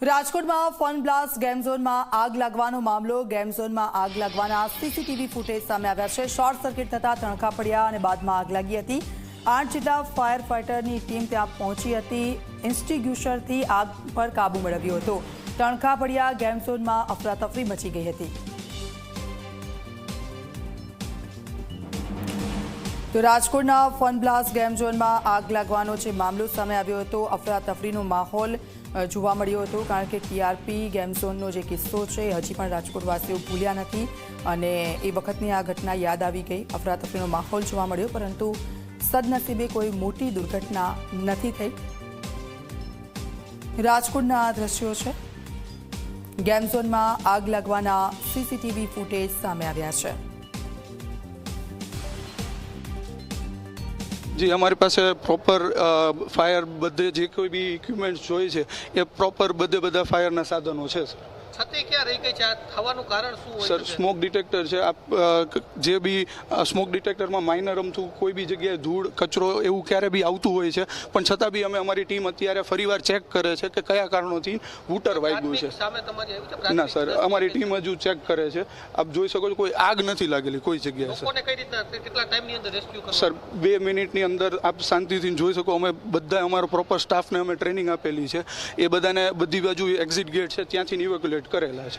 રાજકોટમાં fun blast game ઝોનમાં આગ લાગવાનો મામલો. ગેમ ઝોનમાં આગ લાગવાના સીસીટીવી ફૂટેજ સામે આવ્યા છે. શોર્ટ સર્કિટ થતા તણખા પડ્યા અને બાદમાં આગ લાગી હતી. 8 જેટલા ફાયર ફાઇટરની ટીમ ત્યાં પહોંચી હતી. ઇન્સ્ટિગ્યુશરથી આગ પર કાબુ મેળવ્યો હતો. તણખા પડ્યા. ગેમ ઝોનમાં અફરાતફરી મચી ગઈ હતી. તો રાજકોટના ફન બ્લાસ્ટ ગેમ ઝોનમાં આગ લાગવાનો જે મામલો સામે આવ્યો હતો, અફરાતફરીનો માહોલ જોવા મળ્યો હતો, કારણ કે ટીઆરપી ગેમ ઝોનનો જે કિસ્સો છે હજી પણ રાજકોટવાસીઓ ભૂલ્યા નથી અને એ વખતની આ ઘટના યાદ આવી ગઈ. અફરાતફરીનો માહોલ જોવા મળ્યો, પરંતુ સદનસીબે કોઈ મોટી દુર્ઘટના નથી થઈ. રાજકોટના આ દ્રશ્યો છે. ગેમ ઝોનમાં આગ લાગવાના સીસીટીવી ફૂટેજ સામે આવ્યા છે. જી, અમારી પાસે પ્રોપર ફાયર બધે જે કોઈ બી ઇક્વિપમેન્ટ્સ જોઈએ છે એ પ્રોપર બધા ફાયરના સાધનો છે. છતી ક્યાં રહી ગઈ છે? આ થવાનું કારણ શું હોય? સર, સ્મોક ડિટેક્ટર છે. જે બી સ્મોક ડિટેક્ટરમાં માઇનર અમથું કોઈ બી જગ્યાએ ધૂળ કચરો એવું ક્યારે બી આવતું હોય છે, પણ છતાં બી અમે અમારી ટીમ અત્યારે ફરીવાર ચેક કરે છે કે કયા કારણોથી વૂટર વાગ્યું છે. ના સર, અમારી ટીમ હજુ ચેક કરે છે. આપ જોઈ શકો છો, કોઈ આગ નથી લાગેલી કોઈ જગ્યાએ. સર, કઈ રીતના કેટલા ટાઈમની અંદર રેસ્ક્યુ કરવું? સર, 2 મિનિટની અંદર આપ શાંતિથી જોઈ શકો. અમે બધા અમારો પ્રોપર સ્ટાફને અમે ટ્રેનિંગ આપેલી છે. એ બધાને બધી બાજુ એક્ઝિટ ગેટ છે ત્યાંથી ઇવેક્યુએટ કરેલા છે.